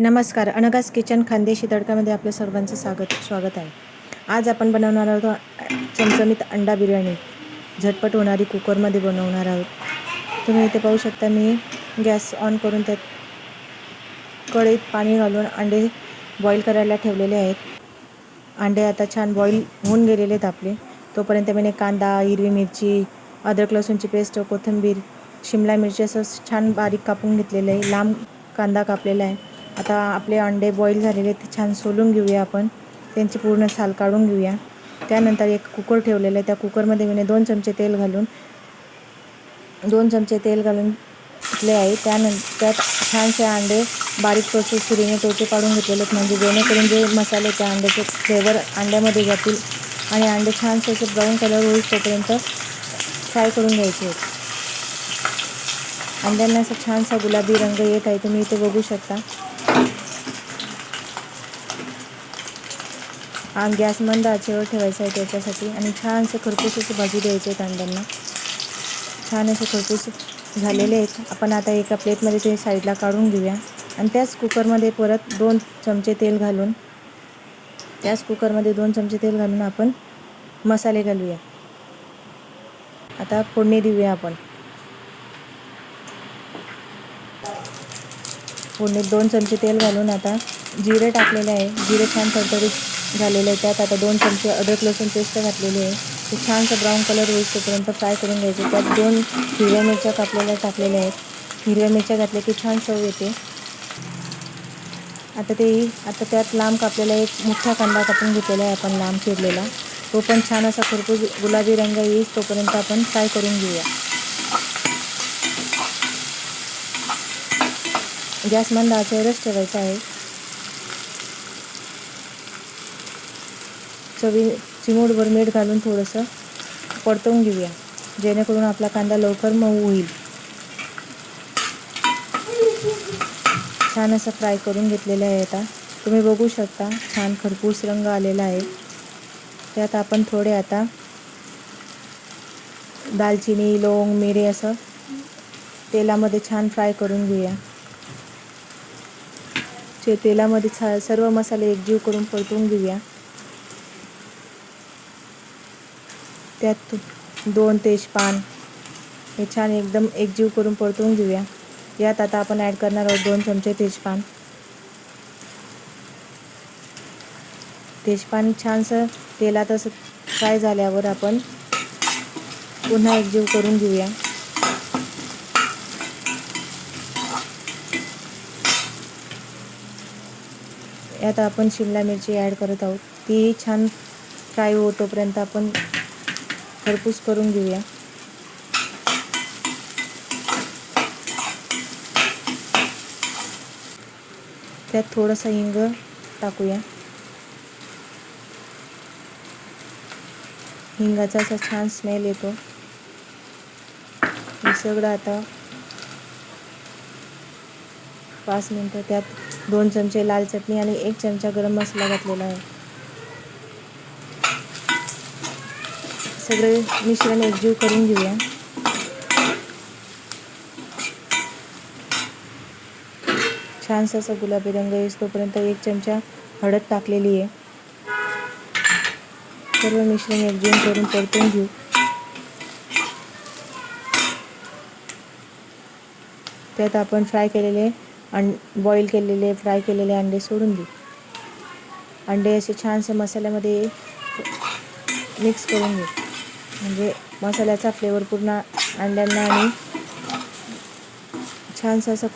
नमस्कार. अनघास किचन खानदेशी तडकामध्ये आपल्या सर्वांचं स्वागत आहे. आज आपण बनवणार आहोत चमचमीत अंडा बिर्याणी. झटपट होणारी कुकरमध्ये बनवणार आहोत. तुम्ही इथे पाहू शकता, मी गॅस ऑन करून त्यात कढईत पाणी घालून अंडे बॉईल करायला ठेवलेले आहेत. अंडे आता छान बॉईल होऊन गेलेले आहेत आपले. तोपर्यंत मी कांदा, हिरवी मिरची, अद्रक लसूणची पेस्ट, कोथिंबीर, शिमला मिरची असं छान बारीक कापून घेतलेलं आहे. लांब कांदा कापलेला आहे. आता आपले अंडे बॉईल झालेले ते छान सोलून घेऊया आपण. त्यांची पूर्ण साल काढून घेऊया. त्यानंतर एक कुकर ठेवलेलं आहे. त्या कुकरमध्ये मी 2 चमचे तेल घालून घेतले आहे. त्यानंतर त्यात छानसे अंडे बारीक सुरीने टोचे पाडून घेतलेले आहेत, म्हणजे जेणेकरून जे मसाले त्या अंड्याचे फ्लेवर अंड्यामध्ये जातील आणि अंडे छानसे असे ब्राऊन कलर होईल तोपर्यंत फ्राय करून घ्यायचे आहेत. अंड्यांना असा छानसा गुलाबी रंग येत आहे, तुम्ही इथे बघू शकता. गॅस मंद आचेवर ठेवायचा आहे त्याच्यासाठी, आणि छानसे खरपूस असे भाजू द्यायचे आहेत अंड्यांना. छान असे खरपूस झालेले आहेत. आपण आता एका प्लेटमध्ये ते साईडला काढून घेऊया आणि त्याच कुकरमध्ये परत 2 चमचे तेल घालून आपण मसाले घालूया. आता फोडणी देऊया आपण. फोडणीत 2 चमचे तेल घालून आता जिरे टाकलेले आहे. जिरे छान तडतडीत झालेले आहे. त्यात आता 2 चमचे अद्रक लसूण पेस्ट घातलेली आहे. ते छानसं ब्राऊन कलर होईपर्यंत फ्राय करून घ्यायचे. त्यात 2 हिरव्या मिरच्या कापलेल्या टाकलेल्या आहेत. हिरव्या मिरच्या घातल्या की छान चव येते. आता त्यात लांब कापलेला एक मोठा कांदा कापून घेतलेला आहे आपण, लांब चिरलेला. तो पण छान असा खरपूस गुलाबी रंग येईल तोपर्यंत आपण फ्राय करून घेऊया. गॅस मंद आचेवरच ठेवायचा आहे. चिमूटभर मीठ घालून थोडंसं परतवून घेऊया, जेणेकरून आपला कांदा लवकर मऊ होईल. छान असं फ्राय करून घेतलेलं आहे. आता तुम्ही बघू शकता छान खरपूस रंग आलेला आहे. त्यात आपण थोडे आता दालचिनी, लवंग, मिरे असं तेलामध्ये छान फ्राय करून घेऊया. तेलामध्ये सर्व मसाले एकजीव करून परतून घेऊया. त्यात 2 तेजपान हे छान एकदम एकजीव करून परतून घेऊया. यात आता आपण ॲड करणार आहोत 2 चमचे तेजपान छानसं तेलात असं फ्राय झाल्यावर आपण पुन्हा एकजीव करून घेऊया. यात आपण शिमला मिरची ॲड करत आहोत. ती छान फ्राय होतोपर्यंत आपण खरपूस करून घेऊया. त्यात थोडासा हिंग टाकूया. हिंगाचा असा छान स्मेल येतो. हे सगळं आता 5 मिनटं त्यात 2 चमचे लाल चटणी आणि 1 चमचा गरम मसाला घातलेला आहे. सगळे मिश्रण एकजीव करून घेऊया. छानसा असा गुलाबी रंग येईस्तोपर्यंत 1 चमचा हळद टाकलेली आहे. सर्व मिश्रण एकजीव करून परतून घेऊ. त्यात आपण फ्राय केलेले अंडे सोडून देऊ. अंडे असे छानसे मसाल्यामध्ये मिक्स करून घेऊ, म्हणजे मसाल्याचा फ्लेवर पूर्ण अंड्यांना आणि छानसा असा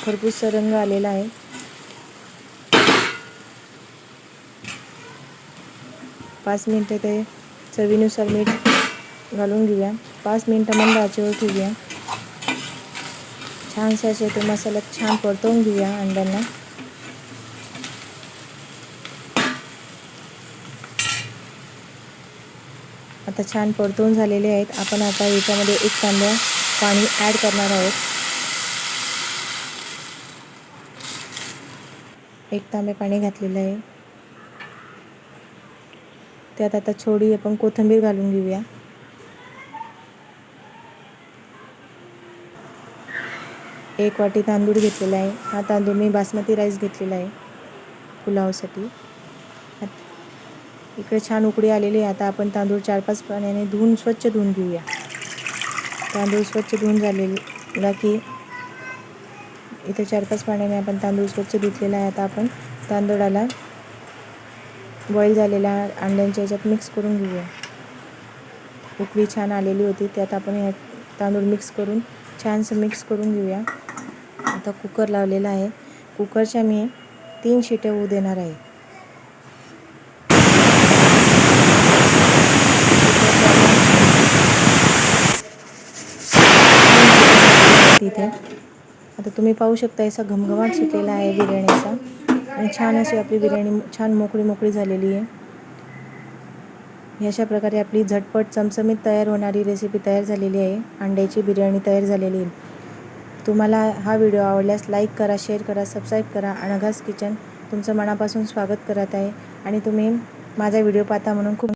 खरपूस रंग आलेला आहे. पाच मिनटं ते चवीनुसार मीठ घालून घेऊया. 5 मिनटं मंद आचेवर ठेवूया. छानसे असे ते मसाल्यात छान परतवून घेऊया अंड्यांना. आता छान परतवून झालेले आहेत. आपण आता याच्यामध्ये 1 तांब्या पाणी ॲड करणार आहोत. 1 तांबे पाणी घातलेलं आहे. त्यात आता थोडी आपण कोथिंबीर घालून घेऊया. 1 वाटी तांदूळ घेतलेला आहे. हा तांदूळ मी बासमती राईस घेतलेला आहे पुलावसाठी. इकडे छान उकळी आलेली आहे. आता आपण तांदूळ 4-5 पाण्याने स्वच्छ धुवून घेऊया. तांदूळ स्वच्छ धुवून झालेला की इथे 4-5 पाण्याने आपण तांदूळ स्वच्छ धुतलेला आहे. आता आपण तांदूळाला बॉईल झालेल्या अंड्यांच्या ह्याच्यात मिक्स करून घेऊया. उकळी छान आलेली होती, त्यात आपण हे तांदूळ मिक्स करून छानसं मिक्स करून घेऊया. आता कुकर लावलेला आहे. कुकरच्या मी 3 शिट्या होऊ देणार आहे. तिथे आता तुम्ही पाहू शकता असा घमघमाट सुटलेला आहे बिर्याणीचा आणि छान अशी आपली बिर्याणी छान मोकळी झालेली आहे. अशा प्रकारे आपली झटपट चमचमीत तयार होणारी रेसिपी तयार झालेली आहे. अंड्याची बिर्याणी तयार झालेली आहे. तुम्हाला हा व्हिडिओ आवडल्यास लाईक करा, शेअर करा, सबस्क्राईब करा. अनघास किचन तुमचं मनापासून स्वागत करत आहे आणि तुम्ही माझा व्हिडिओ पाहता म्हणून खूप